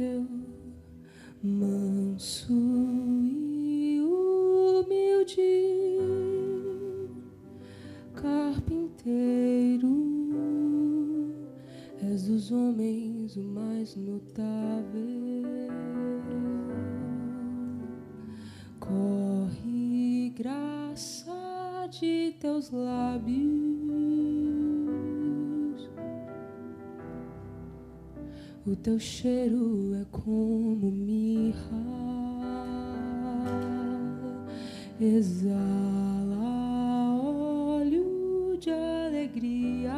teu manso e humilde carpinteiro, és dos homens o mais notável. Corre graça de teus lábios, o teu cheiro é como mirra, exala óleo de alegria,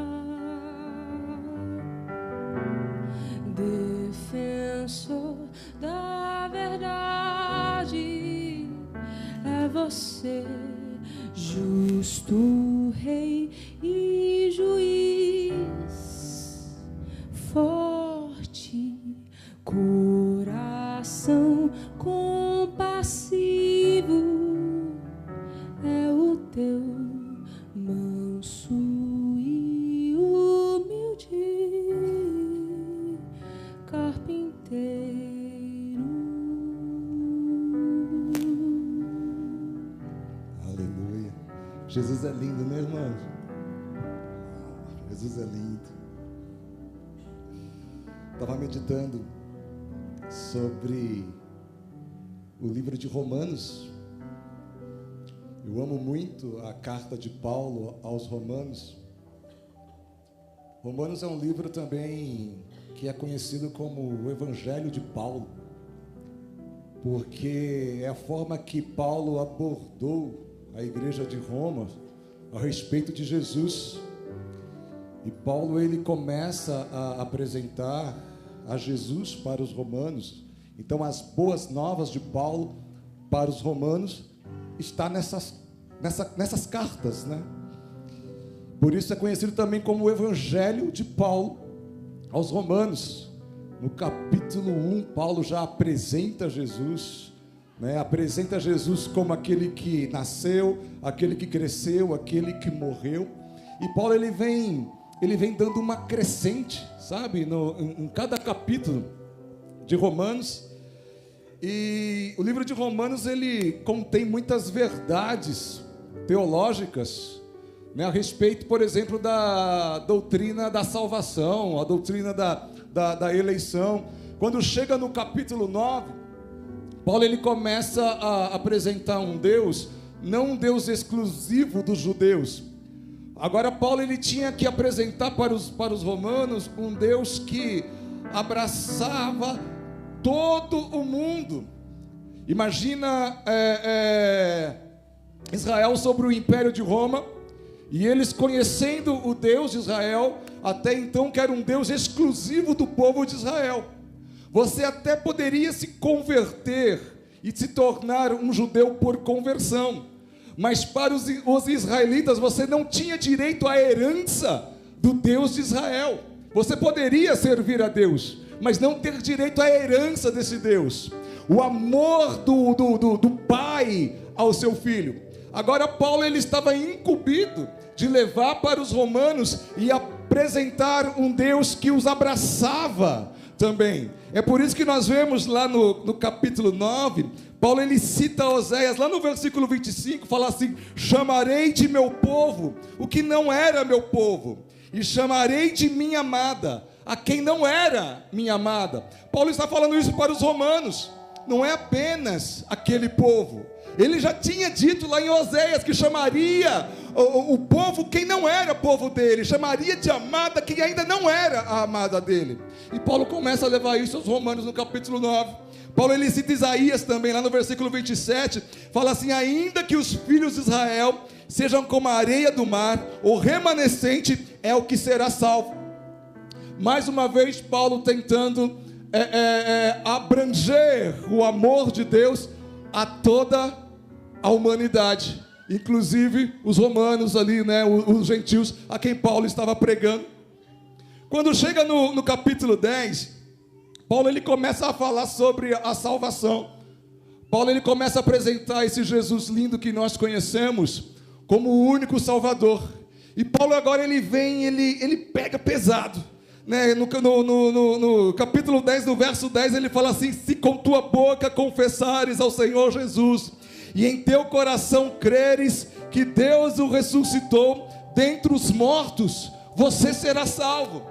defensor da verdade, é você, justo rei e juiz, forte, coração compassivo, é o teu manso e humilde carpinteiro. Aleluia. Jesus é lindo, né, irmãos? Jesus é lindo. Estava meditando sobre o livro de Romanos. Eu amo muito a carta de Paulo aos Romanos. Romanos é um livro também que é conhecido como o Evangelho de Paulo, porque é a forma que Paulo abordou a igreja de Roma a respeito de Jesus. E Paulo, ele começa a apresentar a Jesus para os romanos. Então, as boas novas de Paulo para os romanos está nessas cartas, né? Por isso é conhecido também como o Evangelho de Paulo aos romanos. No capítulo 1, Paulo já apresenta Jesus, né? Apresenta Jesus como aquele que nasceu, aquele que cresceu, aquele que morreu. E Paulo, ele vem dando uma crescente, sabe, em cada capítulo de Romanos. E o livro de Romanos, ele contém muitas verdades teológicas, né, a respeito, por exemplo, da doutrina da salvação, a doutrina da eleição. Quando chega no capítulo 9, Paulo, ele começa a apresentar um Deus, não um Deus exclusivo dos judeus. Agora Paulo, ele tinha que apresentar para os romanos um Deus que abraçava todo o mundo. Imagina Israel sobre o Império de Roma, e eles conhecendo o Deus de Israel, até então que era um Deus exclusivo do povo de Israel. Você até poderia se converter e se tornar um judeu por conversão, mas para os israelitas você não tinha direito à herança do Deus de Israel. Você poderia servir a Deus, mas não ter direito à herança desse Deus, o amor do pai ao seu filho. Agora Paulo, ele estava incumbido de levar para os romanos e apresentar um Deus que os abraçava também. É por isso que nós vemos lá no capítulo 9, Paulo, ele cita Oséias, lá no versículo 25, fala assim: chamarei de meu povo o que não era meu povo, e chamarei de minha amada a quem não era minha amada. Paulo está falando isso para os romanos, não é apenas aquele povo. Ele já tinha dito lá em Oséias que chamaria o povo quem não era povo dele, chamaria de amada quem ainda não era a amada dele. E Paulo começa a levar isso aos romanos no capítulo 9. Paulo, ele cita Isaías também, lá no versículo 27, fala assim: ainda que os filhos de Israel sejam como a areia do mar, o remanescente é o que será salvo. Mais uma vez Paulo tentando abranger o amor de Deus a toda a humanidade, inclusive os romanos ali, né, os gentios a quem Paulo estava pregando. Quando chega no capítulo 10, Paulo, ele começa a falar sobre a salvação. Paulo, ele começa a apresentar esse Jesus lindo que nós conhecemos como o único Salvador. E Paulo agora ele pega pesado né, no capítulo 10, no verso 10, ele fala assim: se com tua boca confessares ao Senhor Jesus, e em teu coração creres que Deus o ressuscitou dentre os mortos, você será salvo.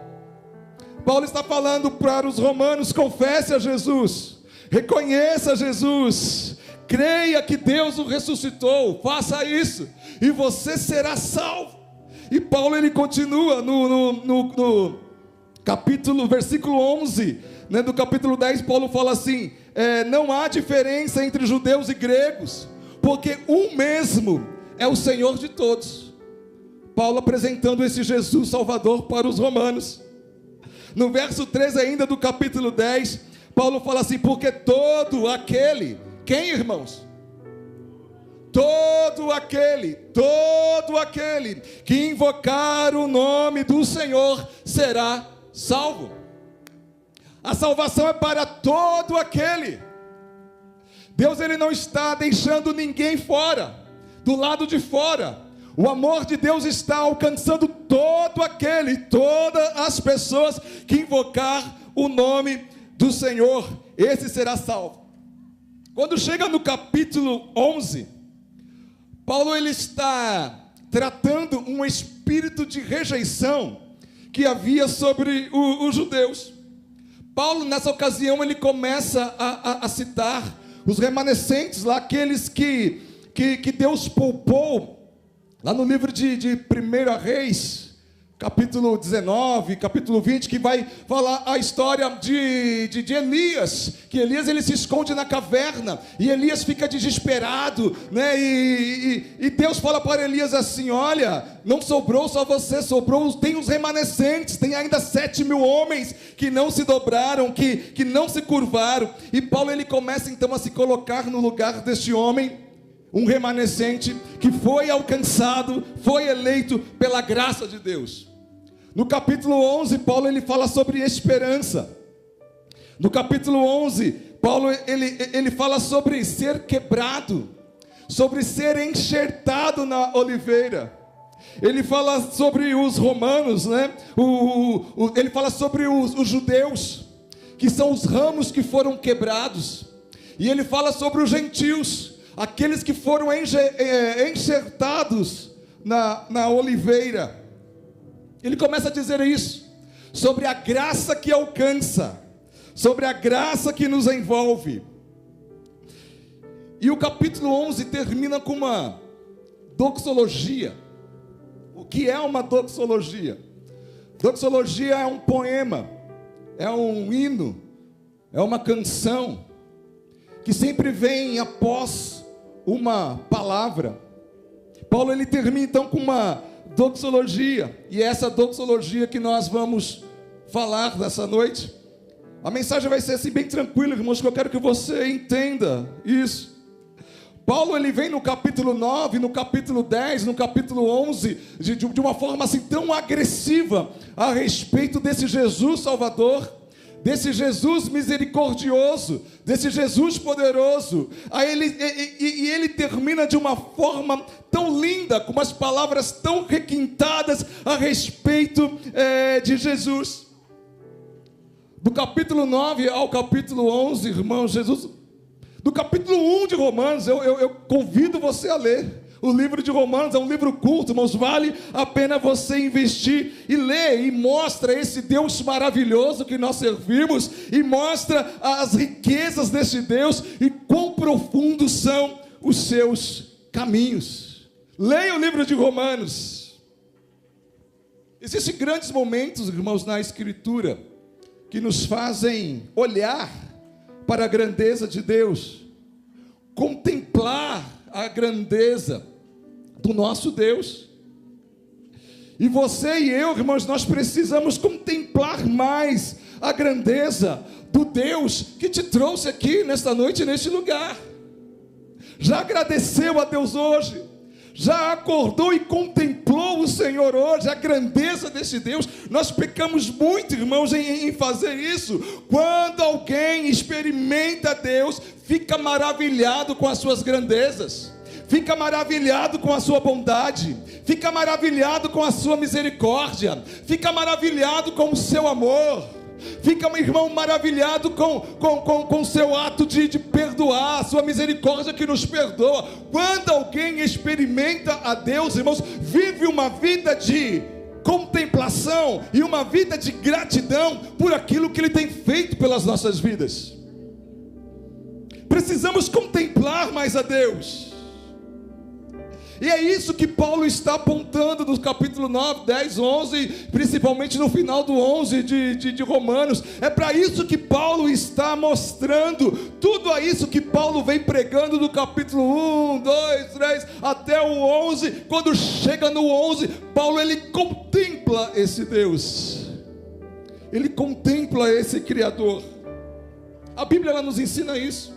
Paulo está falando para os romanos: confesse a Jesus, reconheça Jesus, creia que Deus o ressuscitou, faça isso, e você será salvo. E Paulo ele continua no capítulo, versículo 11, né, do capítulo 10, Paulo fala assim: não há diferença entre judeus e gregos, porque um mesmo é o Senhor de todos. Paulo apresentando esse Jesus Salvador para os romanos. No verso 13 ainda do capítulo 10, Paulo fala assim: porque todo aquele, quem, irmãos? Todo aquele que invocar o nome do Senhor será salvo. A salvação é para todo aquele. Deus ele não está deixando ninguém fora, do lado de fora. O amor de Deus está alcançando todo aquele, todas as pessoas que invocar o nome do Senhor, esse será salvo. Quando chega no capítulo 11, Paulo ele está tratando um espírito de rejeição que havia sobre os judeus. Paulo nessa ocasião ele começa a citar os remanescentes lá, aqueles que Deus poupou, lá no livro de 1 Reis, capítulo 19, capítulo 20, que vai falar a história de Elias, que Elias ele se esconde na caverna, e Elias fica desesperado, né? E Deus fala para Elias assim: olha, não sobrou só você, tem os remanescentes, tem ainda 7.000 homens que não se dobraram, que não se curvaram. E Paulo ele começa então a se colocar no lugar deste homem, um remanescente que foi alcançado, foi eleito pela graça de Deus. No capítulo 11, Paulo ele fala sobre esperança. No capítulo 11, Paulo ele fala sobre ser quebrado, sobre ser enxertado na oliveira. Ele fala sobre os romanos, né? Ele fala sobre os judeus, que são os ramos que foram quebrados. E ele fala sobre os gentios, aqueles que foram enxertados na oliveira. Ele começa a dizer isso, sobre a graça que alcança, sobre a graça que nos envolve. E o capítulo 11 termina com uma doxologia. O que é uma doxologia? Doxologia é um poema, é um hino, é uma canção, que sempre vem após uma palavra. Paulo ele termina então com uma doxologia, e é essa doxologia que nós vamos falar nessa noite. A mensagem vai ser assim bem tranquila, irmãos, que eu quero que você entenda isso. Paulo ele vem no capítulo 9, no capítulo 10, no capítulo 11, de uma forma assim tão agressiva a respeito desse Jesus Salvador, desse Jesus misericordioso, desse Jesus poderoso. E ele termina de uma forma tão linda, com umas palavras tão requintadas a respeito de Jesus. Do capítulo 9 ao capítulo 11, irmãos, Jesus... Do capítulo 1 de Romanos, eu convido você a ler. O livro de Romanos é um livro culto, irmãos, vale a pena você investir e ler, e mostra esse Deus maravilhoso que nós servimos, e mostra as riquezas desse Deus, e quão profundos são os seus caminhos. Leia o livro de Romanos. Existem grandes momentos, irmãos, na Escritura, que nos fazem olhar para a grandeza de Deus, contemplar a grandeza do nosso Deus. E você e eu, irmãos, nós precisamos contemplar mais a grandeza do Deus que te trouxe aqui nesta noite, neste lugar. Já agradeceu a Deus hoje? Já acordou e contemplou o Senhor hoje, a grandeza desse Deus? Nós pecamos muito, irmãos, em fazer isso. Quando alguém experimenta Deus, fica maravilhado com as suas grandezas, fica maravilhado com a sua bondade, fica maravilhado com a sua misericórdia, fica maravilhado com o seu amor, fica, meu irmão, maravilhado com o seu ato de perdoar, a sua misericórdia que nos perdoa. Quando alguém experimenta a Deus, irmãos, vive uma vida de contemplação e uma vida de gratidão por aquilo que Ele tem feito pelas nossas vidas. Precisamos contemplar mais a Deus. E é isso que Paulo está apontando no capítulo 9, 10, 11, principalmente no final do 11 de Romanos. É para isso que Paulo está mostrando, tudo a isso que Paulo vem pregando do capítulo 1, 2, 3, até o 11. Quando chega no 11, Paulo ele contempla esse Deus, ele contempla esse Criador. A Bíblia ela nos ensina isso.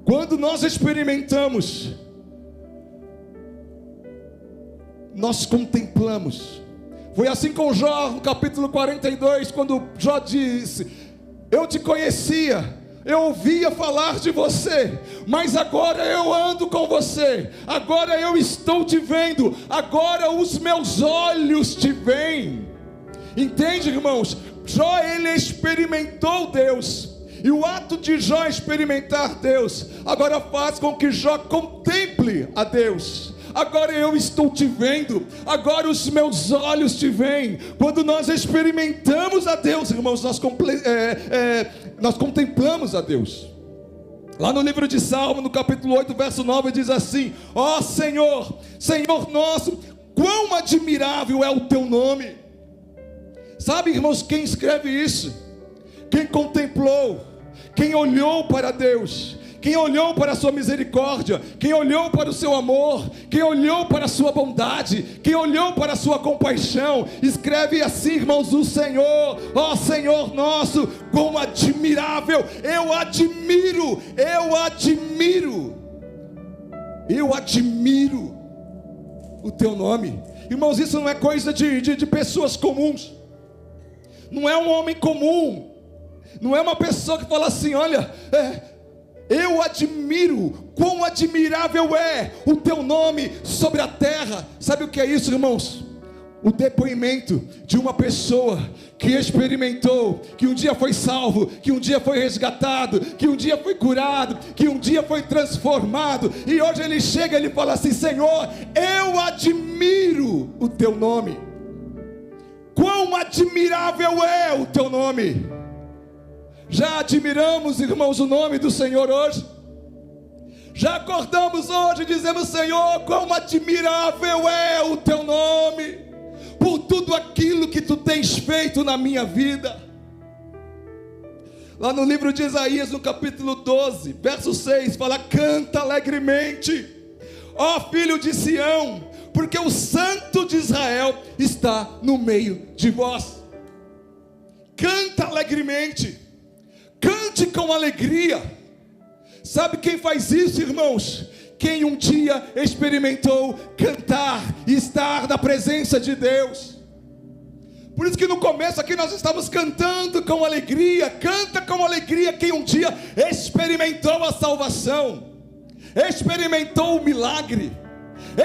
Quando nós experimentamos, nós contemplamos. Foi assim com Jó, no capítulo 42, quando Jó disse: eu te conhecia, eu ouvia falar de você, mas agora eu ando com você, agora eu estou te vendo, agora os meus olhos te veem. Entende, irmãos? Jó ele experimentou Deus, e o ato de Jó experimentar Deus agora faz com que Jó contemple a Deus. Agora eu estou te vendo, agora os meus olhos te veem. Quando nós experimentamos a Deus, irmãos, nós contemplamos a Deus. Lá no livro de Salmo, no capítulo 8, verso 9, diz assim: ó Senhor, Senhor nosso, quão admirável é o teu nome. Sabe, irmãos, quem escreve isso? Quem contemplou, quem olhou para Deus, quem olhou para a sua misericórdia, quem olhou para o seu amor, quem olhou para a sua bondade, quem olhou para a sua compaixão, escreve assim, irmãos: o Senhor, ó Senhor nosso, quão admirável, eu admiro o teu nome. Irmãos, isso não é coisa de pessoas comuns, não é um homem comum, não é uma pessoa que fala assim: olha, eu admiro, quão admirável é o teu nome sobre a terra. Sabe o que é isso, irmãos? O depoimento de uma pessoa que experimentou, que um dia foi salvo, que um dia foi resgatado, que um dia foi curado, que um dia foi transformado, e hoje ele chega e ele fala assim: Senhor, eu admiro o teu nome. Quão admirável é o teu nome. Já admiramos, irmãos, o nome do Senhor hoje? Já acordamos hoje e dizemos: Senhor, quão admirável é o teu nome, por tudo aquilo que tu tens feito na minha vida. Lá no livro de Isaías, no capítulo 12, verso 6, fala: canta alegremente, ó filho de Sião, porque o Santo de Israel está no meio de vós. Canta alegremente, cante com alegria. Sabe quem faz isso, irmãos? Quem um dia experimentou cantar e estar na presença de Deus. Por isso que no começo aqui nós estamos cantando com alegria. Canta com alegria quem um dia experimentou a salvação, experimentou o milagre,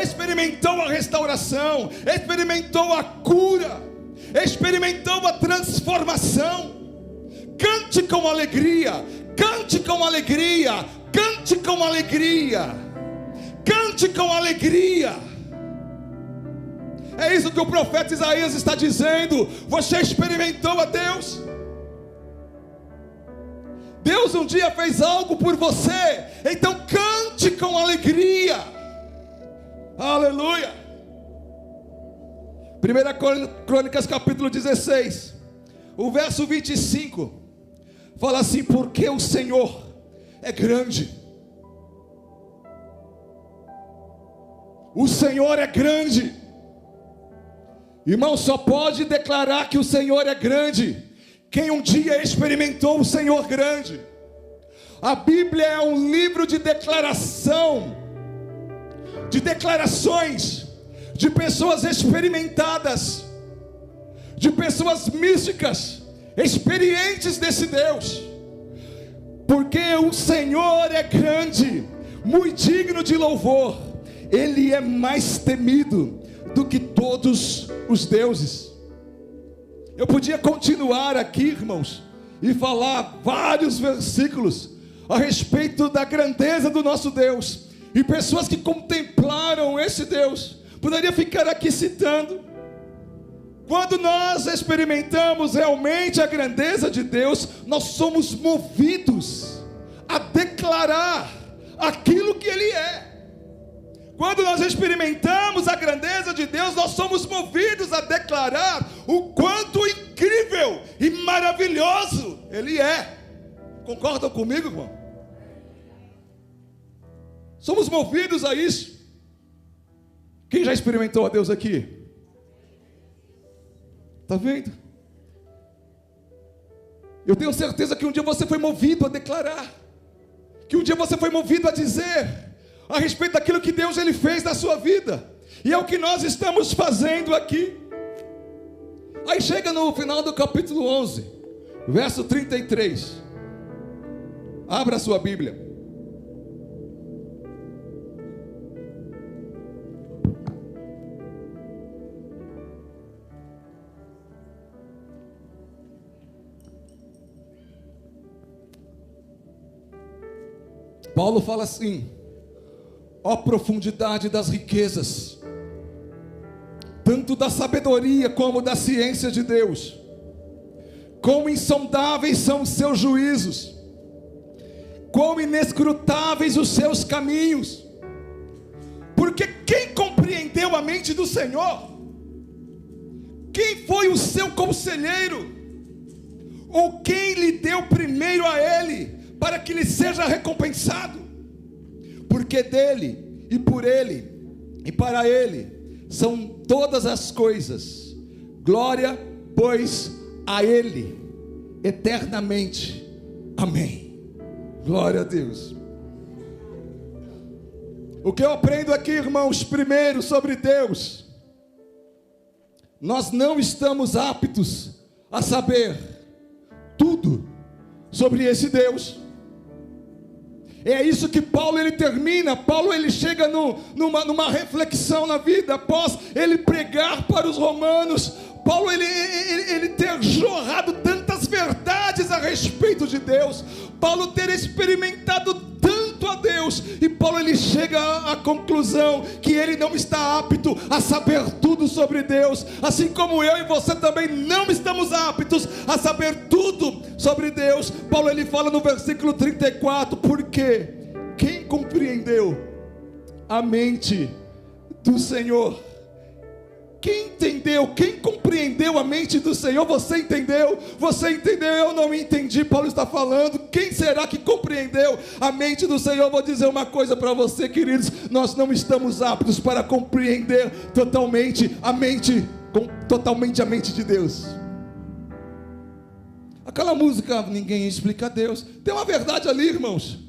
experimentou a restauração, experimentou a cura, experimentou a transformação. Cante com alegria, cante com alegria, cante com alegria, cante com alegria. É isso que o profeta Isaías está dizendo. Você experimentou a Deus? Deus um dia fez algo por você, então cante com alegria. Aleluia. 1 Crônicas capítulo 16, o verso 25 fala assim: porque o Senhor é grande. O Senhor é grande. Irmão, só pode declarar que o Senhor é grande quem um dia experimentou o Senhor grande. A Bíblia é um livro de declaração, de declarações de pessoas experimentadas, de pessoas místicas, experientes desse Deus. Porque o Senhor é grande, muito digno de louvor. Ele é mais temido do que todos os deuses. Eu podia continuar aqui, irmãos, e falar vários versículos a respeito da grandeza do nosso Deus, e pessoas que contemplaram esse Deus. Poderia ficar aqui citando. Quando nós experimentamos realmente a grandeza de Deus, nós somos movidos a declarar aquilo que Ele é. Quando nós experimentamos a grandeza de Deus, nós somos movidos a declarar o quanto incrível e maravilhoso Ele é. Concordam comigo, irmão? Somos movidos a isso. Quem já experimentou a Deus aqui? Está vendo? Eu tenho certeza que um dia você foi movido a declarar, que um dia você foi movido a dizer a respeito daquilo que Deus Ele fez na sua vida. E é o que nós estamos fazendo aqui. Aí chega no final do capítulo 11, verso 33. Abra a sua Bíblia. Paulo fala assim: ó profundidade das riquezas, tanto da sabedoria como da ciência de Deus, quão insondáveis são os seus juízos, quão inescrutáveis os seus caminhos. Porque quem compreendeu a mente do Senhor? Quem foi o seu conselheiro? Ou quem lhe deu primeiro a Ele, para que lhe seja recompensado? Porque dele, e por ele, e para ele, são todas as coisas. Glória, pois, a ele, eternamente. Amém. Glória a Deus. O que eu aprendo aqui, irmãos, primeiro sobre Deus: nós não estamos aptos a saber tudo sobre esse Deus. É isso que Paulo ele termina. Paulo ele chega numa reflexão na vida, após ele pregar para os romanos. Paulo ele ter jorrado tantas verdades a respeito de Deus, Paulo ter experimentado tanto a Deus, e Paulo ele chega à conclusão que ele não está apto a saber tudo sobre Deus, assim como eu e você também não estamos aptos a saber tudo sobre Deus. Paulo ele fala no versículo 34, porque quem compreendeu a mente do Senhor? Quem entendeu? Quem compreendeu a mente do Senhor? Você entendeu? Você entendeu? Eu não entendi. Paulo está falando. Quem será que compreendeu a mente do Senhor? Vou dizer uma coisa para você, queridos: nós não estamos aptos para compreender totalmente a mente de Deus. Aquela música, ninguém explica a Deus, tem uma verdade ali, irmãos,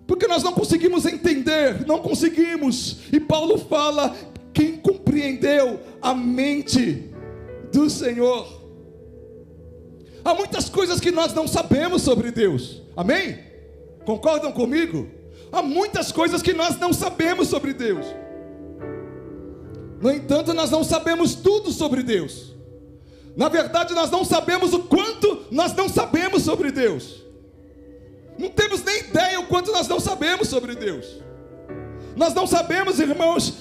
porque nós não conseguimos entender, não conseguimos. E Paulo fala: quem compreendeu a mente do Senhor? Há muitas coisas que nós não sabemos sobre Deus, amém? Concordam comigo? Há muitas coisas que nós não sabemos sobre Deus. No entanto, nós não sabemos tudo sobre Deus. Na verdade, nós não sabemos o quanto nós não sabemos sobre Deus. Não temos nem ideia o quanto nós não sabemos sobre Deus. Nós não sabemos, irmãos,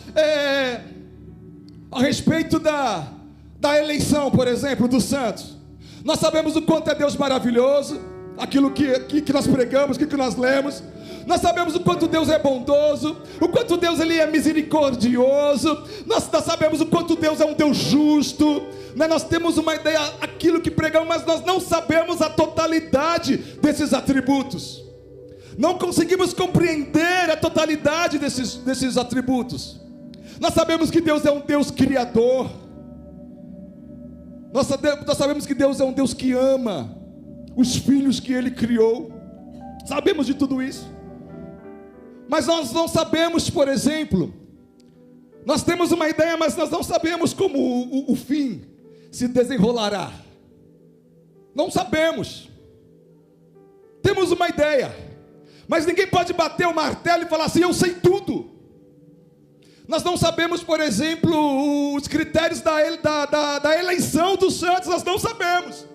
a respeito da eleição, por exemplo, dos santos. Nós sabemos o quanto é Deus maravilhoso, aquilo que nós pregamos, que nós lemos. Nós sabemos o quanto Deus é bondoso, o quanto Deus ele é misericordioso. Nós sabemos o quanto Deus é um Deus justo, né? Nós temos uma ideia, aquilo que pregamos, mas nós não sabemos a totalidade desses atributos. Não conseguimos compreender a totalidade desses atributos. Nós sabemos que Deus é um Deus criador. Nós sabemos que Deus é um Deus que ama os filhos que Ele criou. Sabemos de tudo isso. Mas nós não sabemos, por exemplo, nós temos uma ideia, mas nós não sabemos como o fim se desenrolará. Não sabemos. Temos uma ideia, Mas ninguém pode bater o martelo e falar assim: eu sei tudo. Nós não sabemos, por exemplo, os critérios da eleição dos santos, nós não sabemos.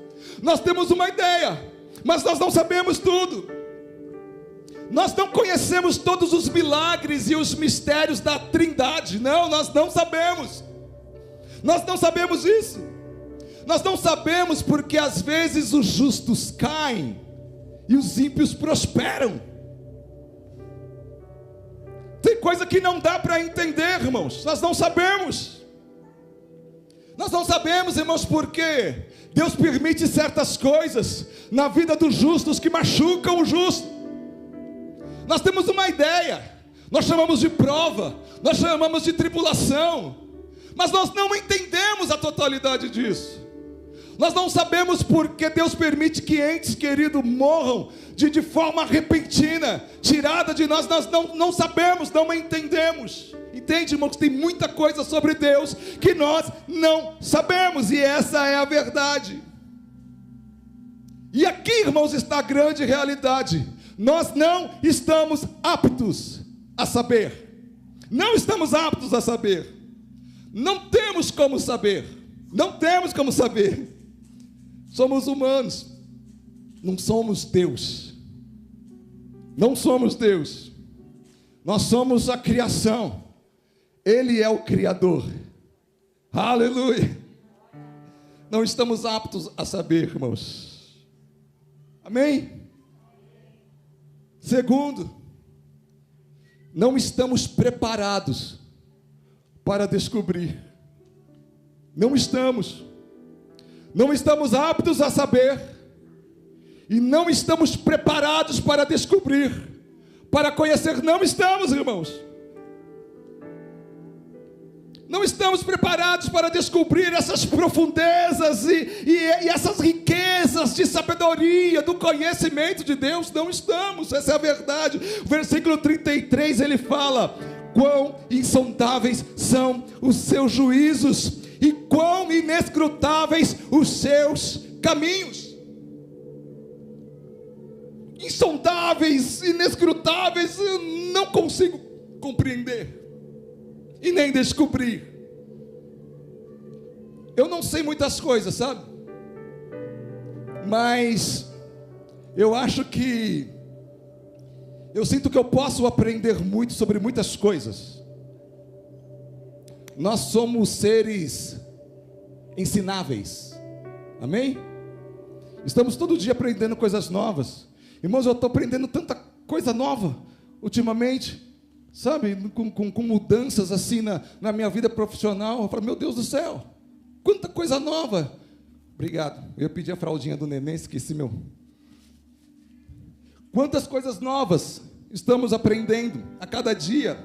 Nós temos uma ideia, mas nós não sabemos tudo. Nós não conhecemos todos os milagres e os mistérios da Trindade. Não, nós não sabemos. Nós não sabemos isso. Nós não sabemos porque às vezes os justos caem e os ímpios prosperam. Tem coisa que não dá para entender, irmãos. Nós não sabemos. Nós não sabemos, irmãos, por quê? Deus permite certas coisas na vida dos justos que machucam o justo. Nós temos uma ideia, nós chamamos de prova, nós chamamos de tribulação, mas nós não entendemos a totalidade disso. Nós não sabemos porque Deus permite que entes queridos morram de forma repentina, tirada de nós não sabemos, não entendemos. Entende, irmãos? Tem muita coisa sobre Deus que nós não sabemos, e essa é a verdade. E aqui, irmãos, está a grande realidade. Nós não estamos aptos a saber. Não estamos aptos a saber. Não temos como saber. Não temos como saber. Somos humanos. Não somos Deus. Não somos Deus. Nós somos a criação. Ele é o Criador. Aleluia. Não estamos aptos a saber, irmãos. Amém? Segundo, não estamos preparados para descobrir. Não estamos. Não estamos aptos a saber. E não estamos preparados para descobrir, para conhecer. Não estamos, irmãos. Não estamos preparados para descobrir essas profundezas e essas riquezas de sabedoria, do conhecimento de Deus. Não estamos, essa é a verdade. O versículo 33 ele fala: quão insondáveis são os seus juízos e quão inescrutáveis os seus caminhos. Insondáveis, inescrutáveis, eu não consigo compreender e nem descobrir. Eu não sei muitas coisas, sabe? Mas eu acho que eu sinto que eu posso aprender muito sobre muitas coisas. Nós somos seres ensináveis. Amém? Estamos todo dia aprendendo coisas novas. Irmãos, eu estou aprendendo tanta coisa nova ultimamente, sabe, com mudanças assim na minha vida profissional. Eu falo: meu Deus do céu, quanta coisa nova. Obrigado, eu ia pedir a fraldinha do neném, esqueci meu. Quantas coisas novas estamos aprendendo a cada dia.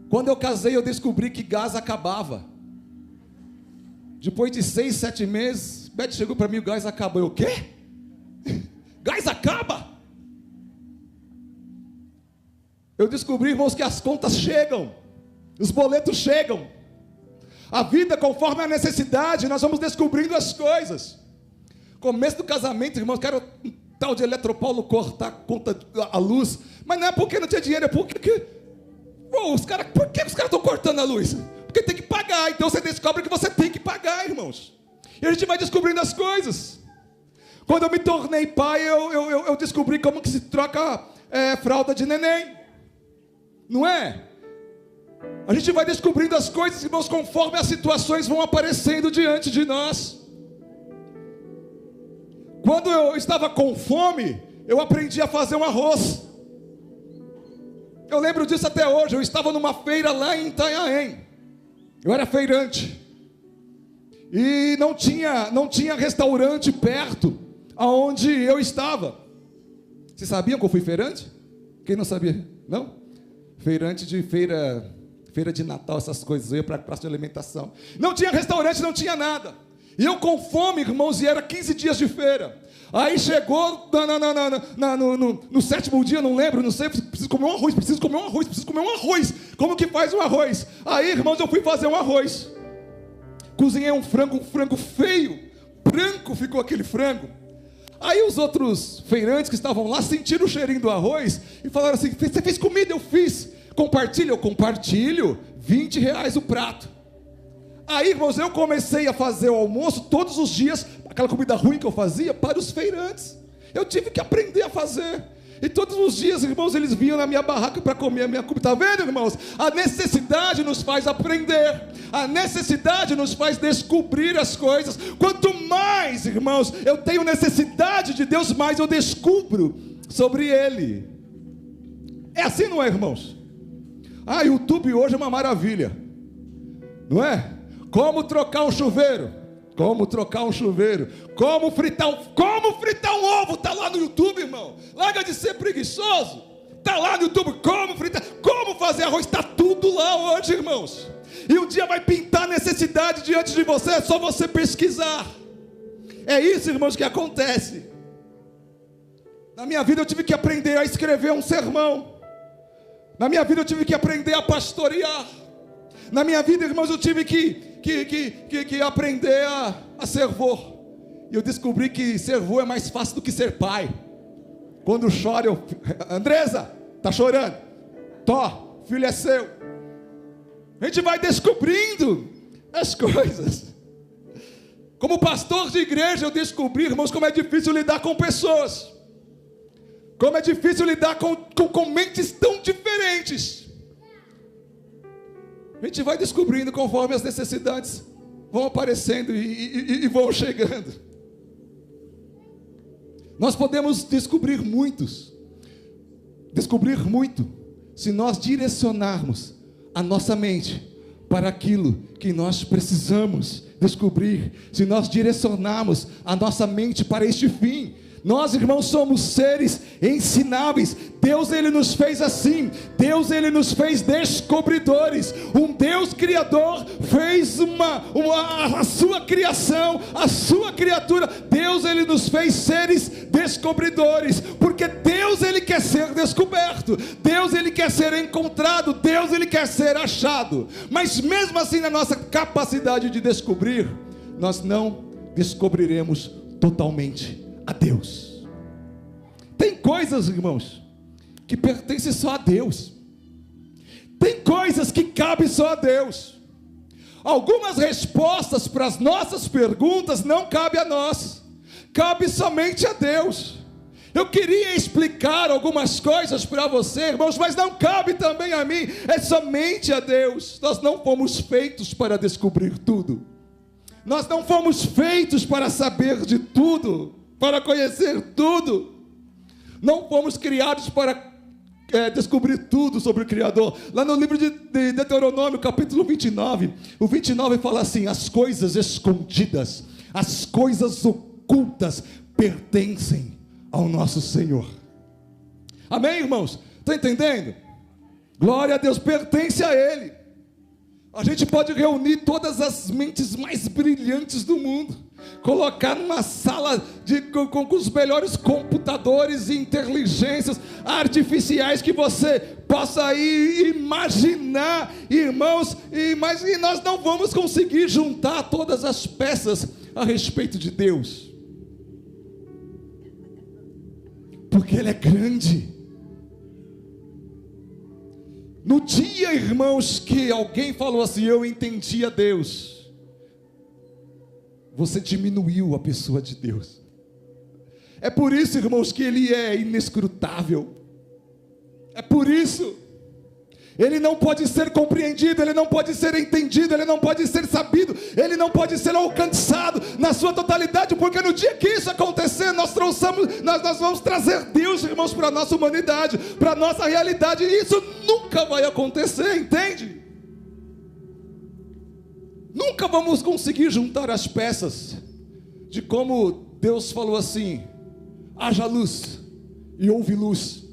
Quando eu casei, eu descobri que gás acabava. Depois de 6, 7 meses, Beth chegou para mim: o gás acabou. Eu: o quê? Gás acaba? Eu descobri, irmãos, que as contas chegam, os boletos chegam. A vida, conforme a necessidade, nós vamos descobrindo as coisas. Começo do casamento, irmãos, quero um tal de Eletropaulo cortar a conta, a luz. Mas não é porque não tinha dinheiro, é porque por que os caras estão cortando a luz? Porque tem que pagar. Então você descobre que você tem que pagar, irmãos. E a gente vai descobrindo as coisas. Quando eu me tornei pai, eu descobri como que se troca fralda de neném. Não é? A gente vai descobrindo as coisas, irmãos, conforme as situações vão aparecendo diante de nós. Quando eu estava com fome, eu aprendi a fazer um arroz. Eu lembro disso até hoje. Eu estava numa feira lá em Itanhaém. Eu era feirante. E não tinha restaurante perto aonde eu estava. Vocês sabiam que eu fui feirante? Quem não sabia? Não? Feirante de feira de Natal, essas coisas. Eu ia para a praça de alimentação. Não tinha restaurante, não tinha nada. E eu com fome, irmãos, e era 15 dias de feira. Aí chegou no 7º dia, não lembro, não sei, preciso comer um arroz. Como que faz um arroz? Aí, irmãos, eu fui fazer um arroz. Cozinhei um frango feio, branco ficou aquele frango. Aí os outros feirantes que estavam lá sentiram o cheirinho do arroz e falaram assim: você fez comida? Eu fiz. Compartilha? Eu compartilho. R$20 o prato. Aí, irmãos, eu comecei a fazer o almoço todos os dias, aquela comida ruim que eu fazia, para os feirantes. Eu tive que aprender a fazer. E todos os dias, irmãos, eles vinham na minha barraca para comer a minha comida. Está vendo, irmãos? A necessidade nos faz aprender. A necessidade nos faz descobrir as coisas. Quanto mais, irmãos, eu tenho necessidade de Deus, mais eu descubro sobre Ele. É assim, não é, irmãos? YouTube hoje é uma maravilha, não é? Como trocar um chuveiro? Como trocar um chuveiro? Como fritar um ovo? Está lá no YouTube, irmão. Larga de ser preguiçoso. Está lá no YouTube. Como fritar? Como fazer arroz? Está tudo lá hoje, irmãos. E um dia vai pintar necessidade diante de você. É só você pesquisar. É isso, irmãos, que acontece. Na minha vida eu tive que aprender a escrever um sermão. Na minha vida eu tive que aprender a pastorear. Na minha vida, irmãos, eu tive que aprender a ser vô. E eu descobri que ser vô é mais fácil do que ser pai. Quando chora, Andresa, tá chorando? Tó, filho é seu. A gente vai descobrindo as coisas. Como pastor de igreja, eu descobri, irmãos, como é difícil lidar com pessoas. Como é difícil lidar com mentes tão diferentes. A gente vai descobrindo conforme as necessidades vão aparecendo e vão chegando. Nós podemos descobrir muito se nós direcionarmos a nossa mente para aquilo que nós precisamos descobrir, se nós direcionarmos a nossa mente para este fim. Nós, irmãos, somos seres ensináveis. Deus, Ele nos fez assim. Deus, Ele nos fez descobridores. Um Deus criador fez a sua criação, a sua criatura. Deus, Ele nos fez seres descobridores, porque Deus, Ele quer ser descoberto. Deus, Ele quer ser encontrado. Deus, Ele quer ser achado. Mas mesmo assim, na nossa capacidade de descobrir, nós não descobriremos totalmente a Deus. Tem coisas, irmãos, que pertencem só a Deus. Tem coisas que cabem só a Deus. Algumas respostas para as nossas perguntas não cabem a nós, cabe somente a Deus. Eu queria explicar algumas coisas para você, irmãos, mas não cabe também a mim, é somente a Deus. Nós não fomos feitos para descobrir tudo. Nós não fomos feitos para saber de tudo, para conhecer tudo. Não fomos criados para descobrir tudo sobre o Criador. Lá no livro de Deuteronômio, capítulo 29, o 29 fala assim: as coisas escondidas, as coisas ocultas pertencem ao nosso Senhor. Amém, irmãos? Estão entendendo? Glória a Deus, pertence a Ele. A gente pode reunir todas as mentes mais brilhantes do mundo, colocar numa sala com os melhores computadores e inteligências artificiais que você possa aí imaginar, irmãos, mas nós não vamos conseguir juntar todas as peças a respeito de Deus, porque Ele é grande. No dia, irmãos, que alguém falou assim: eu entendi a Deus, você diminuiu a pessoa de Deus. É por isso, irmãos, que Ele é inescrutável. É por isso. Ele não pode ser compreendido, Ele não pode ser entendido, Ele não pode ser sabido, Ele não pode ser alcançado na sua totalidade, porque no dia que isso acontecer, nós vamos trazer Deus, irmãos, para a nossa humanidade, para a nossa realidade, e isso nunca vai acontecer, entende? Nunca vamos conseguir juntar as peças de como Deus falou assim: haja luz, e houve luz.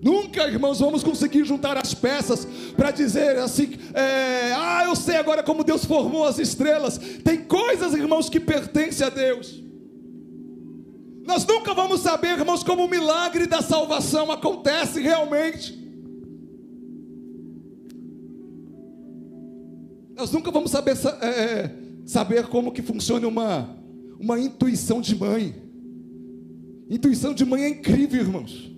Nunca, irmãos, vamos conseguir juntar as peças para dizer assim: eu sei agora como Deus formou as estrelas. Tem coisas, irmãos, que pertencem a Deus. Nós nunca vamos saber, irmãos, como o milagre da salvação acontece realmente. Nós nunca vamos saber como que funciona uma intuição de mãe. Intuição de mãe é incrível, irmãos.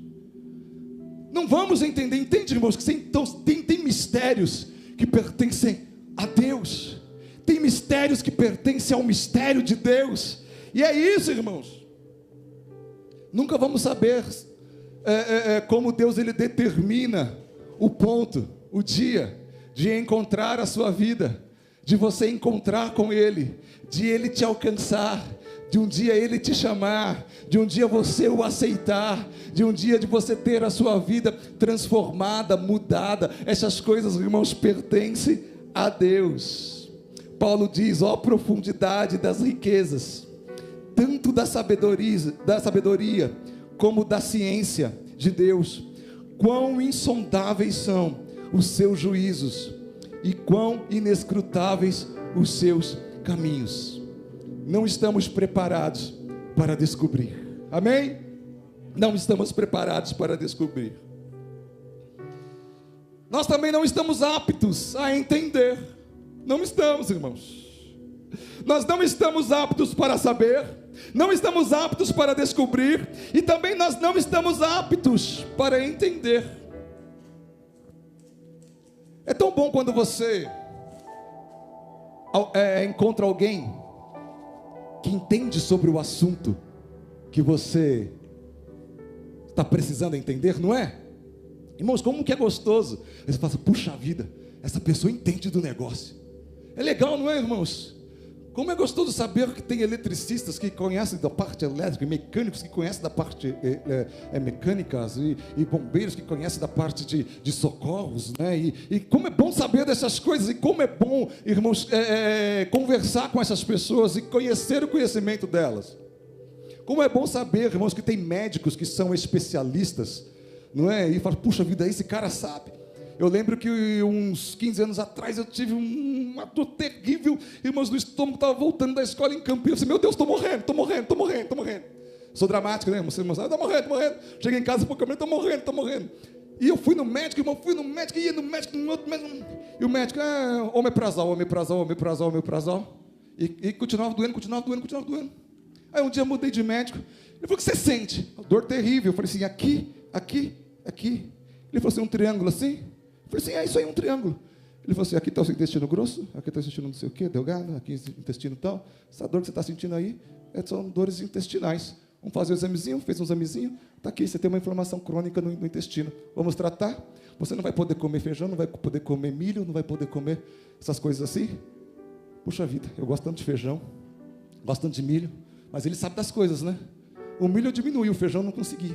Não vamos entender, entende, irmãos, que então, tem mistérios que pertencem a Deus, tem mistérios que pertencem ao mistério de Deus, e é isso, irmãos. Nunca vamos saber como Deus ele determina o ponto, o dia de encontrar a sua vida, de você encontrar com Ele, de Ele te alcançar, de um dia Ele te chamar, de um dia você o aceitar, de um dia de você ter a sua vida transformada, mudada. Essas coisas, irmãos, pertencem a Deus. Paulo diz: ó profundidade das riquezas, tanto da sabedoria como da ciência de Deus, quão insondáveis são os seus juízos e quão inescrutáveis os seus caminhos. Não estamos preparados para descobrir, amém? Não estamos preparados para descobrir. Nós também não estamos aptos a entender. Não estamos, irmãos. Nós não estamos aptos para saber, não estamos aptos para descobrir, e também nós não estamos aptos para entender. É tão bom quando você encontra alguém que entende sobre o assunto que você está precisando entender, não é? Irmãos, como que é gostoso. Aí você fala assim: puxa vida, essa pessoa entende do negócio. É legal, não é, irmãos? Como é gostoso saber que tem eletricistas que conhecem da parte elétrica, e mecânicos que conhecem da parte mecânicas, e bombeiros que conhecem da parte de socorros, né? E como é bom saber dessas coisas, e como é bom, irmãos, conversar com essas pessoas e conhecer o conhecimento delas. Como é bom saber, irmãos, que tem médicos que são especialistas, não é? E fala: puxa vida, esse cara sabe. Eu lembro que uns 15 anos atrás eu tive uma dor terrível, irmãos, no estômago, estava voltando da escola em Campinas. Eu disse: meu Deus, estou morrendo. Sou dramático, né? Você estou morrendo. Cheguei em casa e falei: estou morrendo. E eu fui no médico, irmão, ia no médico, no outro médico. E o médico: omeprazol. E continuava doendo. Aí um dia eu mudei de médico. Ele falou: o que você sente? Dor terrível. Eu falei assim: aqui. Ele falou assim: um triângulo assim? Eu falei assim: é isso aí, um triângulo. Ele falou assim: aqui está o seu intestino grosso, aqui está o intestino não sei o que, delgado, aqui o intestino tal. Essa dor que você está sentindo aí são dores intestinais. Vamos fazer o examezinho, fez um examezinho, está aqui, você tem uma inflamação crônica no intestino. Vamos tratar. Você não vai poder comer feijão, não vai poder comer milho, não vai poder comer essas coisas assim. Puxa vida, eu gosto tanto de feijão, gosto tanto de milho, mas ele sabe das coisas, né? O milho eu diminui, o feijão eu não consegui.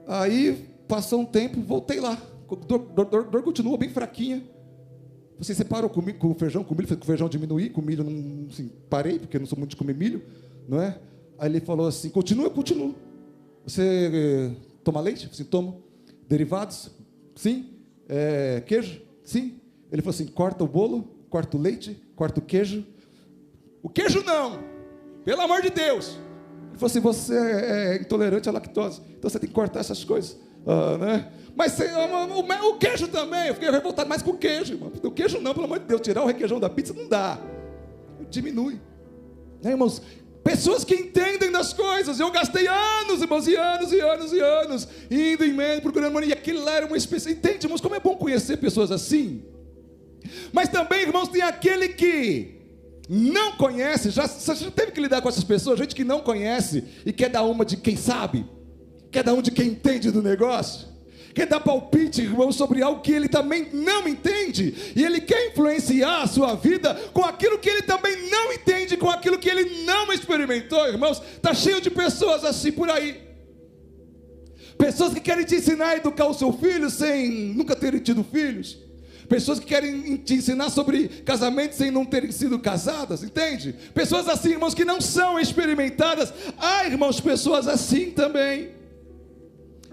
Aí passou um tempo, voltei lá. Dor continua bem fraquinha. Você separou com o feijão, com o milho, fez com o feijão diminuir, com o milho não, assim, parei, porque eu não sou muito de comer milho, não é? Aí ele falou assim: continua. Você toma leite? Sim, tomo. Derivados? Sim. Queijo? Sim. Ele falou assim: corta o bolo, corta o leite, corta o queijo. O queijo não, pelo amor de Deus. Ele falou assim: você é intolerante à lactose, então você tem que cortar essas coisas, né? Mas o queijo também. Eu fiquei revoltado mais com o queijo, irmão. O queijo não, pelo amor de Deus, tirar o requeijão da pizza não dá, diminui, né, irmãos? Pessoas que entendem das coisas. Eu gastei anos, irmãos, e anos indo em médico, procurando, e aquilo lá era uma espécie. Entende, irmãos, como é bom conhecer pessoas assim? Mas também, irmãos, tem aquele que não conhece. Você já teve que lidar com essas pessoas, gente que não conhece e quer dar uma de quem sabe, quer dar uma de quem entende do negócio, quer dar palpite, irmão, sobre algo que ele também não entende, e ele quer influenciar a sua vida com aquilo que ele também não entende, com aquilo que ele não experimentou, irmãos. Está cheio de pessoas assim por aí, pessoas que querem te ensinar a educar o seu filho sem nunca terem tido filhos, pessoas que querem te ensinar sobre casamento sem não terem sido casadas, entende? Pessoas assim, irmãos, que não são experimentadas. Irmãos, pessoas assim também,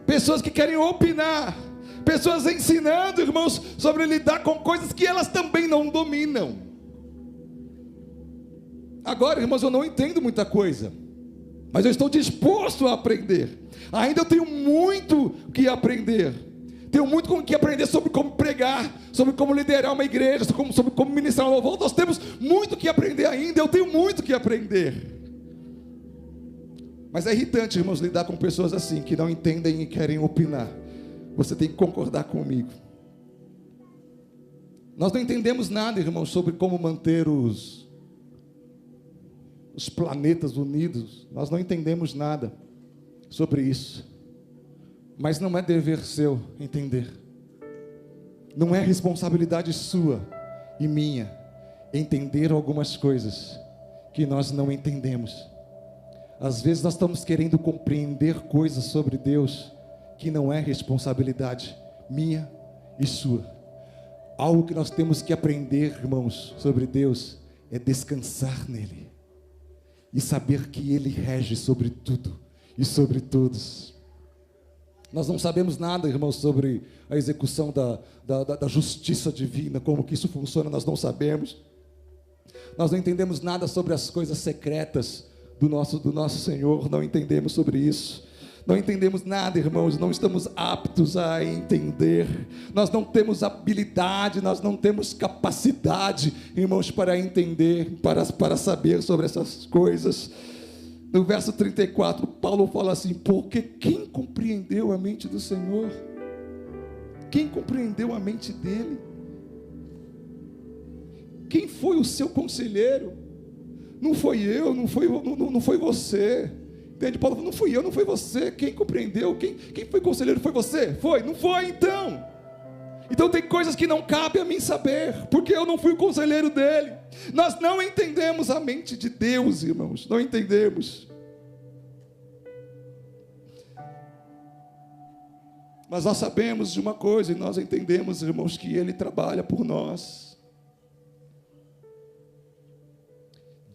pessoas que querem opinar, pessoas ensinando, irmãos, sobre lidar com coisas que elas também não dominam. Agora, irmãos, eu não entendo muita coisa, mas eu estou disposto a aprender. Ainda eu tenho muito que aprender. Tenho muito que aprender sobre como pregar, sobre como liderar uma igreja, sobre como ministrar um louvor. Nós temos muito que aprender ainda. Eu tenho muito que aprender. Mas é irritante, irmãos, lidar com pessoas assim, que não entendem e querem opinar. Você tem que concordar comigo. Nós não entendemos nada, irmãos, sobre como manter os planetas unidos. Nós não entendemos nada sobre isso. Mas não é dever seu entender. Não é responsabilidade sua e minha entender algumas coisas que nós não entendemos. Às vezes nós estamos querendo compreender coisas sobre Deus que não é responsabilidade minha e sua. Algo que nós temos que aprender, irmãos, sobre Deus é descansar nele e saber que Ele rege sobre tudo e sobre todos. Nós não sabemos nada, irmãos, sobre a execução da justiça divina, como que isso funciona, nós não sabemos. Nós não entendemos nada sobre as coisas secretas do nosso Senhor, não entendemos sobre isso. Não entendemos nada, irmãos, não estamos aptos a entender. Nós não temos habilidade, nós não temos capacidade, irmãos, para entender, para saber sobre essas coisas. No verso 34, Paulo fala assim: porque quem compreendeu a mente do Senhor? Quem compreendeu a mente dele? Quem foi o seu conselheiro? Não foi eu, não foi você. Entende? Paulo falou: não fui eu, não foi você. Quem compreendeu? Quem foi conselheiro? Foi você? Foi? Não foi então? Então tem coisas que não cabe a mim saber, porque eu não fui o conselheiro dele. Nós não entendemos a mente de Deus, irmãos. Não entendemos. Mas nós sabemos de uma coisa, e nós entendemos, irmãos, que Ele trabalha por nós.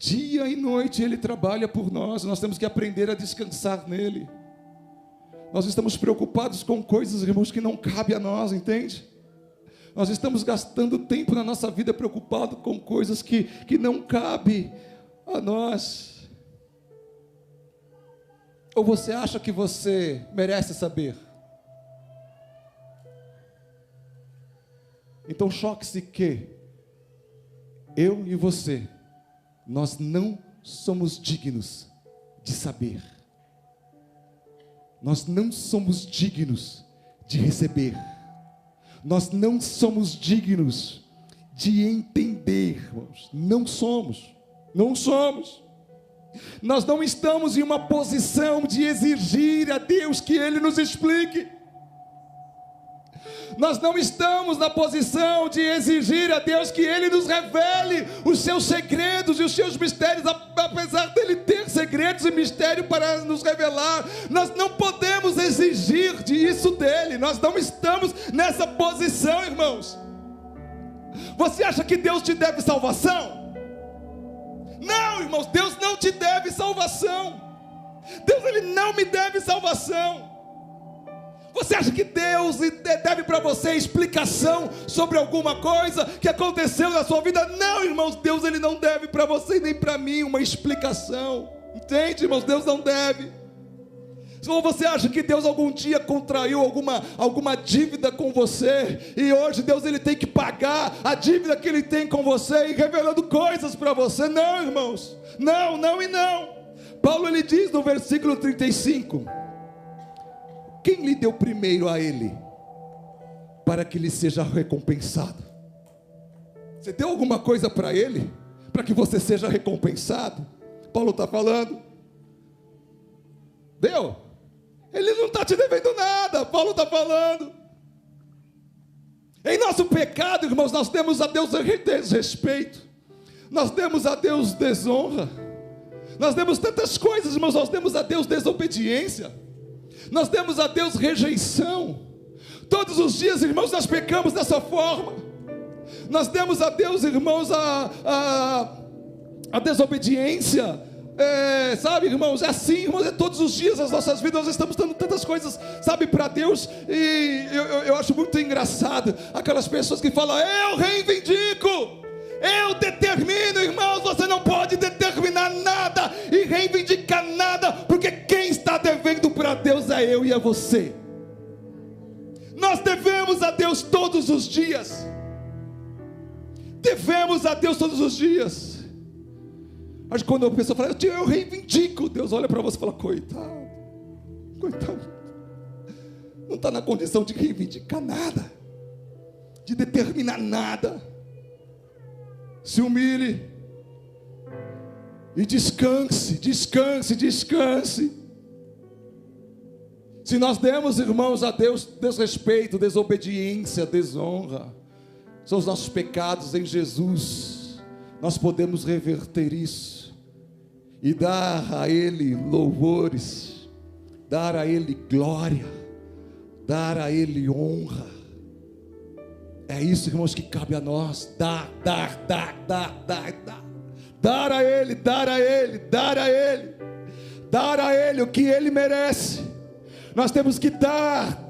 Dia e noite Ele trabalha por nós. Nós temos que aprender a descansar nele. Nós estamos preocupados com coisas, irmãos, que não cabe a nós, entende? Nós estamos gastando tempo na nossa vida preocupado com coisas que não cabe a nós. Ou você acha que você merece saber? Então choque-se que eu e você, nós não somos dignos de saber. Nós não somos dignos de receber. Nós não somos dignos de entender, irmãos. Não somos. Nós não estamos em uma posição de exigir a Deus que Ele nos explique. Nós não estamos na posição de exigir a Deus que Ele nos revele os seus segredos e os seus mistérios, apesar dEle ter segredos e mistério para nos revelar. Nós não podemos exigir isso dEle. Nós não estamos nessa posição, irmãos. Você acha que Deus te deve salvação? Não, irmãos, Deus não te deve salvação. Deus, Ele não me deve salvação. Você acha que Deus deve para você explicação sobre alguma coisa que aconteceu na sua vida? Não, irmãos, Deus Ele não deve para você e nem para mim uma explicação. Entende, irmãos? Deus não deve. Ou você acha que Deus algum dia contraiu alguma dívida com você e hoje Deus Ele tem que pagar a dívida que Ele tem com você e revelando coisas para você? Não, irmãos. Não e não. Paulo ele diz no versículo 35: quem lhe deu primeiro a Ele, para que Ele seja recompensado? Você deu alguma coisa para Ele, para que você seja recompensado? Paulo está falando. Deu? Ele não está te devendo nada. Paulo está falando. Em nosso pecado, irmãos, nós temos a Deus desrespeito, nós temos a Deus desonra, nós temos tantas coisas, irmãos. Nós temos a Deus desobediência, nós temos a Deus rejeição. Todos os dias, irmãos, nós pecamos dessa forma. Nós temos a Deus, irmãos, a desobediência. Sabe, irmãos, é assim, irmãos, todos os dias das nossas vidas nós estamos dando tantas coisas, sabe, para Deus. E eu acho muito engraçado aquelas pessoas que falam: eu reivindico, eu determino. Irmãos, você não pode determinar nada e reivindicar nada, porque quem está devendo para Deus é eu e é você. Nós devemos a Deus todos os dias. Devemos a Deus todos os dias. Mas quando a pessoa fala, eu reivindico, Deus olha para você e fala, coitado, não está na condição de reivindicar nada, de determinar nada. Se humilhe e descanse, descanse, descanse. Se nós demos, irmãos, a Deus desrespeito, desobediência, desonra, são os nossos pecados em Jesus, nós podemos reverter isso e dar a Ele louvores, dar a Ele glória, dar a Ele honra. É isso, irmãos, que cabe a nós, dar a Ele, dar a Ele, dar a Ele, dar a Ele o que Ele merece. Nós temos que dar.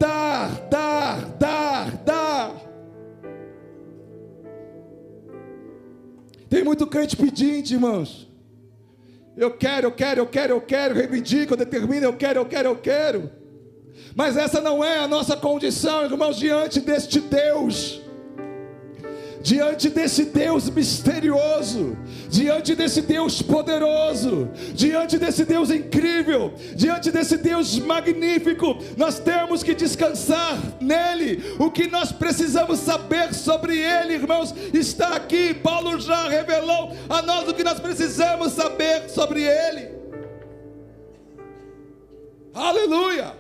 Tem muito crente pedindo, irmãos. Eu quero, reivindico, eu determino, eu quero. Mas essa não é a nossa condição, irmãos, diante deste Deus. Diante desse Deus misterioso, diante desse Deus poderoso, diante desse Deus incrível, diante desse Deus magnífico, nós temos que descansar nele. O que nós precisamos saber sobre ele, irmãos, está aqui. Paulo já revelou a nós o que nós precisamos saber sobre ele. Aleluia!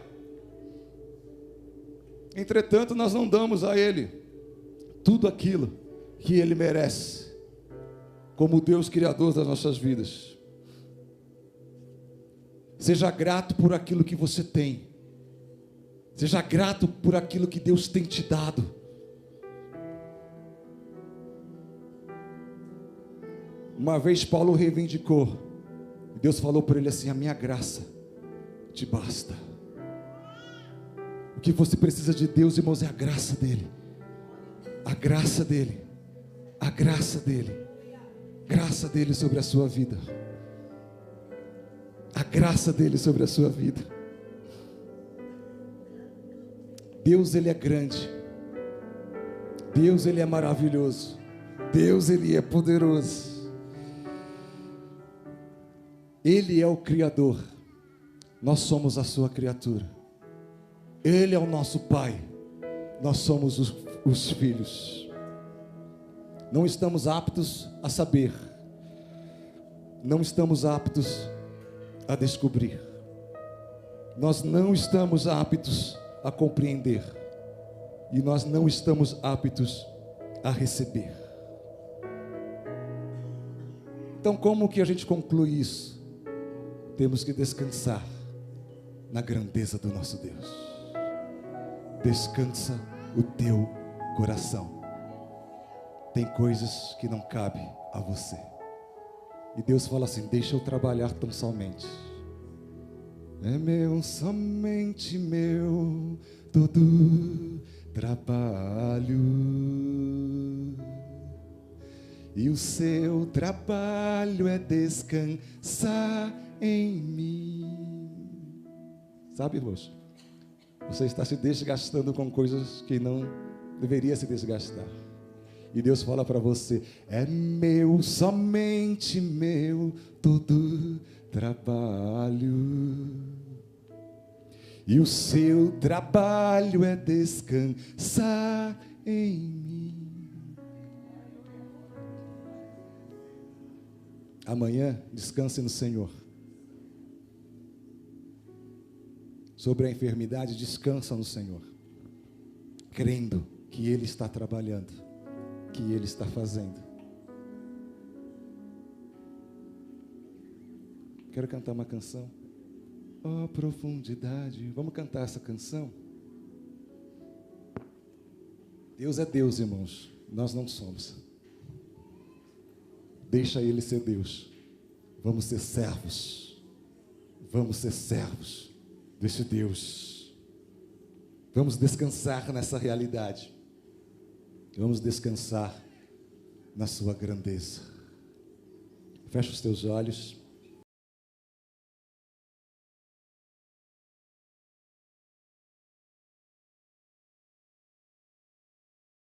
Entretanto, nós não damos a ele tudo aquilo que ele merece, como Deus Criador das nossas vidas. Seja grato por aquilo que você tem, seja grato por aquilo que Deus tem te dado. Uma vez Paulo reivindicou, Deus falou para ele assim: a minha graça te basta. O que você precisa de Deus, irmãos, é a graça dele, a graça dele, a graça dele sobre a sua vida, a graça dele sobre a sua vida. Deus, ele é grande, Deus, ele é maravilhoso, Deus, ele é poderoso, ele é o Criador, nós somos a sua criatura, ele é o nosso Pai, nós somos os filhos. Não estamos aptos a saber, não estamos aptos a descobrir, nós não estamos aptos a compreender, e nós não estamos aptos a receber. Então, como que a gente conclui isso? Temos que descansar na grandeza do nosso Deus. Descansa o teu coração. Tem coisas que não cabem a você, e Deus fala assim: deixa eu trabalhar tão somente. É meu, somente meu, todo trabalho, e o seu trabalho é descansar em mim. Sabe, irmãos, você está se desgastando com coisas que não deveria se desgastar, e Deus fala para você: é meu, somente meu, todo trabalho, e o seu trabalho é descansar em mim. Amanhã, descanse no Senhor. Sobre a enfermidade, descansa no Senhor, crendo que Ele está trabalhando, que Ele está fazendo. Quero cantar uma canção. Oh, profundidade. Vamos cantar essa canção? Deus é Deus, irmãos, nós não somos. Deixa Ele ser Deus. Vamos ser servos. Vamos ser servos desse Deus. Vamos descansar nessa realidade. Vamos descansar na sua grandeza. Fecha os teus olhos.